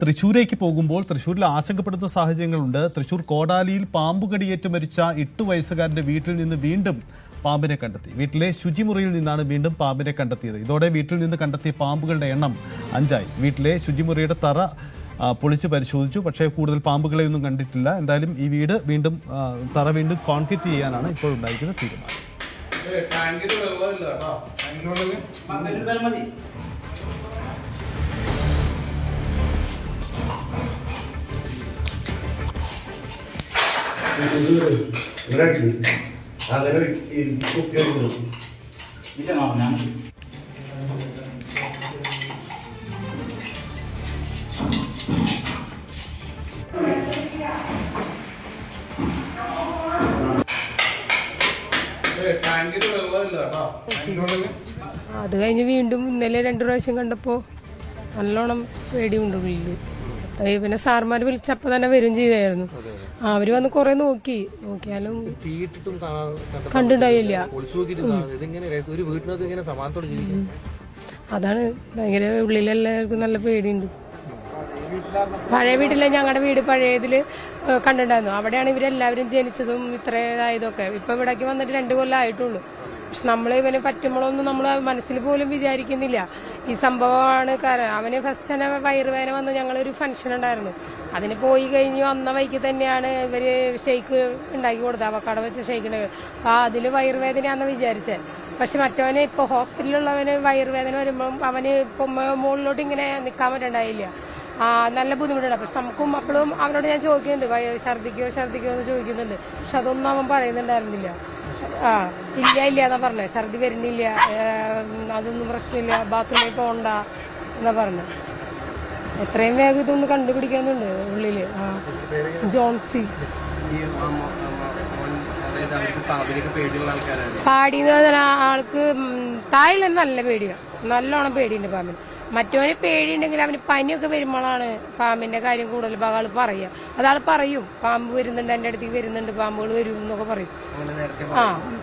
തൃശ്ശൂരേക്ക് പോകുമ്പോൾ തൃശ്ശൂരിൽ ആശങ്കപ്പെടുന്ന സാഹചര്യങ്ങളുണ്ട്. തൃശ്ശൂർ കോടാലിയിൽ പാമ്പുകടിയേറ്റ് മരിച്ച 8 വയസ്സുകാരന്റെ വീട്ടിൽ നിന്ന് വീണ്ടും പാമ്പിനെ കണ്ടെത്തി. വീട്ടിലെ ശുചിമുറിയിൽ നിന്നാണ് വീണ്ടും പാമ്പിനെ കണ്ടെത്തിയത്. ഇതോടെ വീട്ടിൽ നിന്ന് കണ്ടെത്തിയ പാമ്പുകളുടെ എണ്ണം 5ആയി. വീട്ടിലെ ശുചിമുറിയുടെ തറ പൊളിച്ച് പരിശോധിച്ചു, പക്ഷേ കൂടുതൽ പാമ്പുകളെ ഒന്നും കണ്ടിട്ടില്ല. എന്തായാലും ഈ വീട് വീണ്ടും തറ വീണ്ടും കോൺക്രീറ്റ് ചെയ്യാനാണ് ഇപ്പോൾ ഉണ്ടായിരിക്കുന്ന തീരുമാനം. അത് കഴിഞ്ഞ് വീണ്ടും ഇന്നലെ 2 പ്രാവശ്യം കണ്ടപ്പോൾ നല്ലോണം പേടിയുണ്ട് ഉള്ളിൽ. പിന്നെ സാർമാർ വിളിച്ചപ്പോൾ തന്നെ വരും ചെയ്യുമായിരുന്നു. അവര് വന്ന് കുറെ നോക്കിയാലും കണ്ടിണ്ടായില്ല. അതാണ് ഭയങ്കര ഉള്ളിലെല്ലാവർക്കും നല്ല പേടിയുണ്ട്. പഴയ വീട്ടിലെ ഞങ്ങളുടെ വീട് പഴയതിൽ കണ്ടിട്ടുണ്ടായിരുന്നു. അവിടെയാണ് ഇവരെല്ലാവരും ജനിച്ചതും ഇത്രേതായതൊക്കെ. ഇപ്പൊ ഇവിടേക്ക് വന്നിട്ട് 2 കൊല്ലം ആയിട്ടുള്ളൂ. പക്ഷെ നമ്മൾ ഇവന് പറ്റുമ്പോഴൊന്നും നമ്മൾ മനസ്സിൽ പോലും വിചാരിക്കുന്നില്ല ഈ സംഭവമാണ്. കാരണം അവന് ഫസ്റ്റ് തന്നെ വയറുവേദന വന്ന് ഞങ്ങളൊരു ഫംഗ്ഷൻ ഉണ്ടായിരുന്നു. അതിന് പോയി കഴിഞ്ഞ് വന്ന വൈക്ക് തന്നെയാണ് ഇവര് ഷെയ്ക്ക് ഉണ്ടാക്കി കൊടുത്തത്, അവക്കാട വെച്ച് ഷെയ്ക്ക് ഉണ്ടാക്കി. അപ്പൊ അതില് വയറുവേദനയാണെന്ന് വിചാരിച്ചത്. പക്ഷെ മറ്റവന് ഇപ്പൊ ഹോസ്പിറ്റലിലുള്ളവന് വയറുവേദന വരുമ്പോൾ അവന് ഇപ്പൊ മുകളിലോട്ട് ഇങ്ങനെ നിൽക്കാൻ പറ്റണ്ടായില്ല. നല്ല ബുദ്ധിമുട്ടുണ്ട്. പക്ഷെ നമുക്കും അപ്പോഴും അവനോട് ഞാൻ ചോദിക്കുന്നുണ്ട്, ഛർദിക്കോ എന്ന് ചോദിക്കുന്നുണ്ട്. പക്ഷെ അതൊന്നും അവൻ പറയുന്നുണ്ടായിരുന്നില്ല. ഇല്ല എന്നാ പറഞ്ഞത്. ഛർദി വരുന്നില്ല, അതൊന്നും പ്രശ്നമില്ല, ബാത്റൂമിൽ പോകണ്ട എന്നാ പറഞ്ഞത്. എത്രയും വേഗം ഇതൊന്ന് കണ്ടുപിടിക്കാനുണ്ട് ഉള്ളില്. ജോൺസി പാടിന്ന് പറഞ്ഞാൽ ആൾക്ക് താഴെ നല്ല പേടിയാണ്, നല്ലോണം പേടിയുണ്ട് പാമ്പിന്. മറ്റവന് പേടിയുണ്ടെങ്കിൽ അവന് പനിയൊക്കെ വരുമ്പോഴാണ് പാമ്പിന്റെ കാര്യം കൂടുതൽ ആൾ പറയുക. അതാൾ പറയും, പാമ്പ് വരുന്നുണ്ട്, എന്റെ അടുത്തേക്ക് വരുന്നുണ്ട്, പാമ്പുകൾ വരും എന്നൊക്കെ പറയും.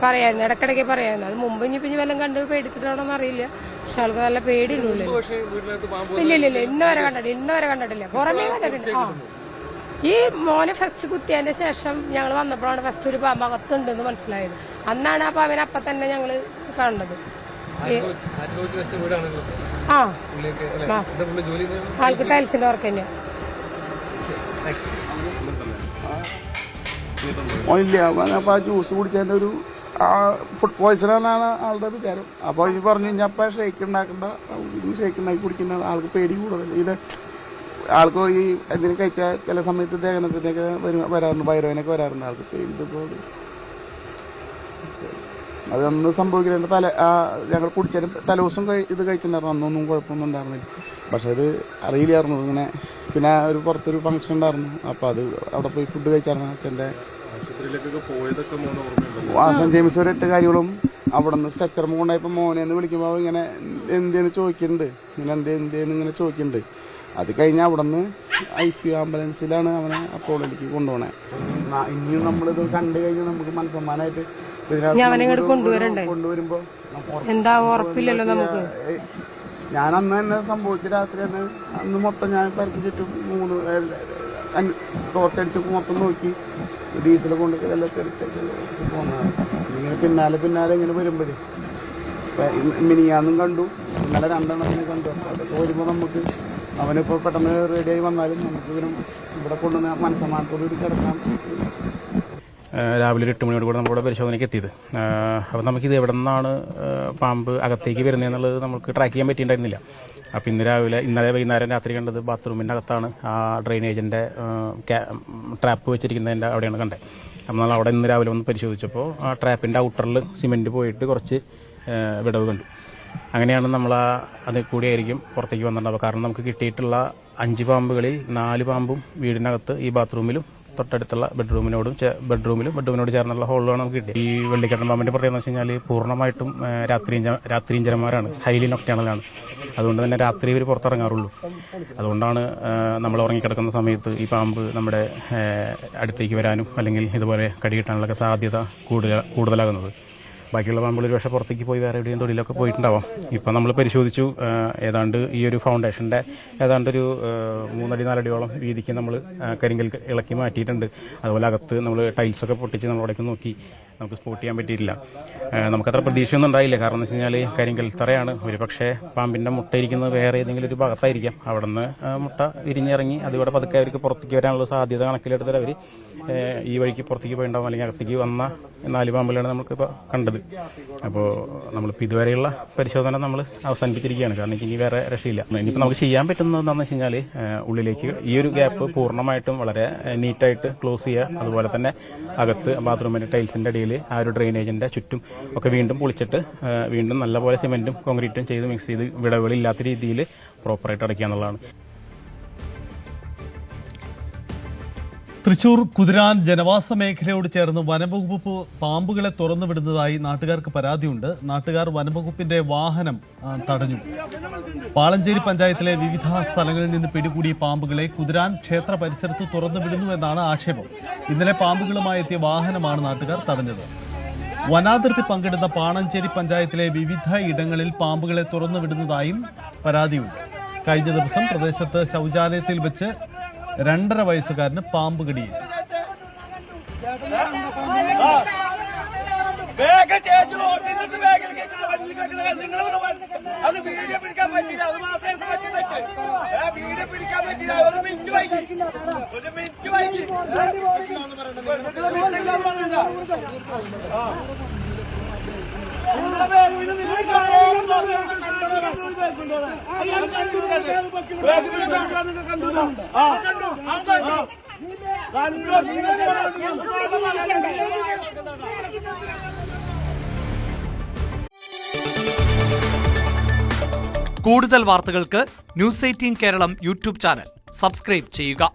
പറയായിരുന്നു, ഇടക്കിടയ്ക്ക് പറയായിരുന്നു. അത് മുമ്പ് ഇനി വല്ലതും കണ്ട് പേടിച്ചിട്ടാണോന്ന് അറിയില്ല. പക്ഷെ ആൾക്ക് നല്ല പേടിയുള്ളൂ. ഇല്ല ഇന്നവരെ കണ്ടിട്ടില്ല. പുറമേ കണ്ടിട്ടില്ല. ഈ മോനെ ഫസ്റ്റ് കുത്തിയതിന്റെ ശേഷം ഞങ്ങൾ വന്നപ്പോഴാണ് ഫസ്റ്റ് ഒരു പാമ്പ് അകത്തുണ്ടെന്ന് മനസ്സിലായത്. അന്നാണ് ആ പാമ്പിനെ അപ്പം തന്നെ ഞങ്ങൾ കാണുന്നത്. ആൾക്ക് ടൈൽസിന്റെ വർക്ക് തന്നെയാണ്. അപ്പൊ ആ ജ്യൂസ് കുടിച്ചതിന്റെ ഒരു ഫുഡ് പോയിസൺ എന്നാണ് ആളുടെ വിചാരം. അപ്പൊ ഇനി പറഞ്ഞു കഴിഞ്ഞപ്പോ ഷേക്ക് ഉണ്ടാക്കണ്ട, ഷേക്ക് ഉണ്ടാക്കി കുടിക്കുന്ന ആൾക്ക് പേടി കൂടുതൽ. ഇത് ആൾക്ക് ഈ എന്തിനു കഴിച്ചാൽ ചില സമയത്ത് ദഹനത്തിനൊക്കെ വരാറുണ്ട്, വയറുവേനൊക്കെ വരാറുണ്ട് ആൾക്ക് പേടി. അതൊന്നും സംഭവിക്കില്ല. ഞങ്ങൾ കുടിച്ചാലും തലേദിവസം ഇത് കഴിച്ചിട്ടുണ്ടായിരുന്നു. അന്നൊന്നും കുഴപ്പമൊന്നും ഉണ്ടായിരുന്നില്ല. പക്ഷെ അത് അറിയില്ലായിരുന്നു ഇങ്ങനെ. പിന്നെ ഒരു പുറത്തൊരു ഫംഗ്ഷൻ ഉണ്ടായിരുന്നു. അപ്പൊ അത് അവിടെ പോയി ഫുഡ് കഴിച്ചായിരുന്നു. അച്ഛൻ്റെ സെന്റ് ജെയിംസ് ഒരു 8 കാര്യങ്ങളും അവിടെ നിന്ന് സ്ട്രക്ചർ കൊണ്ടായപ്പോൾ മോനെന്ന് വിളിക്കുമ്പോൾ ഇങ്ങനെ എന്തേന്ന് ചോദിക്കുന്നുണ്ട്, ഇങ്ങനെ എന്തേന്ന് ഇങ്ങനെ ചോദിക്കുന്നുണ്ട്. അത് കഴിഞ്ഞ് അവിടെ നിന്ന് ICU ആംബുലൻസിലാണ് അവനെ അപ്പോളേക്ക് കൊണ്ടുപോകണേ. ഇനിയും നമ്മളിത് കണ്ടു കഴിഞ്ഞാൽ നമുക്ക് മനസ്സമ്മാനായിട്ട് കൊണ്ടുവരുമ്പോ എന്താ ഉറപ്പില്ലല്ലോ നമുക്ക്. ഞാൻ അന്ന് തന്നെ സംഭവിച്ച രാത്രി തന്നെ അന്ന് മൊത്തം ഞാൻ പരിക്ക് ചുറ്റും 3 ടോർച്ചടിച്ച് മൊത്തം നോക്കി ഡീസൽ കൊണ്ട് എല്ലാം തെറിച്ചൊക്കെ പോകുന്നതാണ്. ഇങ്ങനെ പിന്നാലെ ഇങ്ങനെ വരുമ്പോഴേ മിനിയാന്നും കണ്ടു, ഇന്നലെ 2 എണ്ണത്തിനെ കണ്ടു. അതൊക്കെ വരുമ്പോൾ നമുക്ക് അവനിപ്പോൾ പെട്ടെന്ന് റെഡിയായി വന്നാലും നമുക്ക് ഇവിടെ കൊണ്ടുവന്ന് മനസ്സമാനത്തോടുകൂടി കിടക്കാൻ. രാവിലെ 8 മണിയോട് കൂടെ നമ്മുടെ പരിശോധനയ്ക്ക് എത്തിയത്. അപ്പോൾ നമുക്കിത് എവിടെ നിന്നാണ് പാമ്പ് അകത്തേക്ക് വരുന്നതെന്നുള്ളത് നമുക്ക് ട്രാക്ക് ചെയ്യാൻ പറ്റിയിട്ടുണ്ടായിരുന്നില്ല. അപ്പോൾ ഇന്നലെ വൈകുന്നേരം രാത്രി കണ്ടത് ബാത്റൂമിൻ്റെ അകത്താണ്. ആ ഡ്രെയിനേജിൻ്റെ ട്രാപ്പ് വെച്ചിരിക്കുന്നതിൻ്റെ അവിടെയാണ് കണ്ടത്. നമ്മൾ അവിടെ ഇന്ന് രാവിലെ ഒന്ന് പരിശോധിച്ചപ്പോൾ ആ ട്രാപ്പിൻ്റെ ഔട്ടറിൽ സിമെൻറ്റ് പോയിട്ട് കുറച്ച് വിടവ് കണ്ടു. അങ്ങനെയാണ് നമ്മൾ അതിൽ കൂടിയായിരിക്കും പുറത്തേക്ക് വന്നിട്ടുണ്ടാവുക. കാരണം നമുക്ക് കിട്ടിയിട്ടുള്ള 5 പാമ്പുകളിൽ 4 പാമ്പും വീടിനകത്ത് ഈ ബാത്റൂമിലും തൊട്ടടുത്തുള്ള ബെഡ്റൂമിനോട് ചേർന്നുള്ള ഹോളിലാണ് നമുക്ക് കിട്ടിയത്. ഈ വെള്ളിക്കട്ടൻ പാമ്പിൻ്റെ പ്രത്യേകത എന്ന് വെച്ച് കഴിഞ്ഞാൽ പൂർണ്ണമായിട്ടും രാത്രിഞ്ചരന്മാരാണ്, ഹൈലി നൊക്ടേണലാണ്. അതുകൊണ്ട് തന്നെ രാത്രി ഇവർ പുറത്തിറങ്ങാറുള്ളൂ. അതുകൊണ്ടാണ് നമ്മൾ ഉറങ്ങിക്കിടക്കുന്ന സമയത്ത് ഈ പാമ്പ് നമ്മുടെ അടുത്തേക്ക് വരാനും അല്ലെങ്കിൽ ഇതുപോലെ കടി കിട്ടാനുള്ളൊക്കെ സാധ്യത കൂടുതലാകുന്നത്. ബാക്കിയുള്ള പാമ്പുകൾ ഒരു പക്ഷേ പുറത്തേക്ക് പോയി വേറെ എവിടെയും തൊഴിലൊക്കെ പോയിട്ടുണ്ടാവാം. ഇപ്പോൾ നമ്മൾ പരിശോധിച്ചു, ഏതാണ്ട് ഈ ഒരു ഫൗണ്ടേഷൻ്റെ ഏതാണ്ട് ഒരു 3 അടി 4 അടിയോളം വീതിക്ക് നമ്മൾ കരിങ്കൽ ഇളക്കി മാറ്റിയിട്ടുണ്ട്. അതുപോലെ അകത്ത് നമ്മൾ ടൈൽസൊക്കെ പൊട്ടിച്ച് നമ്മളവിടേക്ക് നോക്കി, നമുക്ക് സ്പോട്ട് ചെയ്യാൻ പറ്റിയിട്ടില്ല. നമുക്കത്ര പ്രതീക്ഷയൊന്നും ഉണ്ടായില്ല. കാരണം എന്ന് വെച്ച് കഴിഞ്ഞാൽ കരിങ്കൽ തറയാണ്. ഒരു പക്ഷേ പാമ്പിൻ്റെ മുട്ട ഇരിക്കുന്നത് വേറെ ഏതെങ്കിലും ഒരു ഭാഗത്തായിരിക്കാം. അവിടെ നിന്ന് മുട്ട വിരിഞ്ഞിറങ്ങി അതുകൂടെ പതുക്കെ അവർക്ക് പുറത്തേക്ക് വരാനുള്ള സാധ്യത കണക്കിലെടുത്തിട്ട് അവർ ഈ വഴിക്ക് പുറത്തേക്ക് പോയിണ്ടാവും, അല്ലെങ്കിൽ അകത്തേക്ക് വന്ന 4 പാമ്പുകളാണ് നമുക്കിപ്പോൾ കണ്ടത്. അപ്പോൾ നമ്മളിപ്പോൾ ഇതുവരെയുള്ള പരിശോധന നമ്മൾ അവസാനിപ്പിച്ചിരിക്കുകയാണ്. കാരണം ഇനി വേറെ രക്ഷയില്ല. ഇനിയിപ്പോൾ നമുക്ക് ചെയ്യാൻ പറ്റുന്നത് എന്താണെന്ന് വെച്ച് കഴിഞ്ഞാൽ ഉള്ളിലേക്ക് ഈ ഒരു ഗ്യാപ്പ് പൂർണ്ണമായിട്ടും വളരെ നീറ്റായിട്ട് ക്ലോസ് ചെയ്യുക. അതുപോലെ തന്നെ അകത്ത് ബാത്റൂമിൻ്റെ ടൈൽസിൻ്റെ അടിയിൽ ആ ഒരു ഡ്രെയിനേജിൻ്റെ ചുറ്റും ഒക്കെ വീണ്ടും പൊളിച്ചിട്ട് വീണ്ടും നല്ലപോലെ സിമെൻറ്റും കോൺക്രീറ്റും ചെയ്ത് മിക്സ് ചെയ്ത് വിടവുകളില്ലാത്ത രീതിയിൽ പ്രോപ്പറായിട്ട് അടയ്ക്കുക എന്നുള്ളതാണ്. തൃശൂർ കുതിരാൻ ജനവാസ മേഖലയോട് ചേർന്ന് വനംവകുപ്പ് പാമ്പുകളെ തുറന്നുവിടുന്നതായി നാട്ടുകാർക്ക് പരാതിയുണ്ട്. നാട്ടുകാർ വനംവകുപ്പിന്റെ വാഹനം തടഞ്ഞു. പാളഞ്ചേരി പഞ്ചായത്തിലെ വിവിധ സ്ഥലങ്ങളിൽ നിന്ന് പിടികൂടിയ പാമ്പുകളെ കുതിരാൻ ക്ഷേത്ര പരിസരത്ത് തുറന്നുവിടുന്നുവെന്നാണ് ആക്ഷേപം. ഇന്നലെ പാമ്പുകളുമായി എത്തിയ വാഹനമാണ് നാട്ടുകാർ തടഞ്ഞത്. വനാതിർത്തി പങ്കിടുന്ന പാണഞ്ചേരി പഞ്ചായത്തിലെ വിവിധ ഇടങ്ങളിൽ പാമ്പുകളെ തുറന്നുവിടുന്നതായും പരാതിയുണ്ട്. കഴിഞ്ഞ ദിവസം പ്രദേശത്ത് ശൗചാലയത്തിൽ വെച്ച് 2.5 വയസ്സുകാരന് പാമ്പ് കടിയേറ്റു. കൂടുതൽ വാർത്തകൾക്ക് news 18 Keralam YouTube channel subscribe ചെയ്യുക.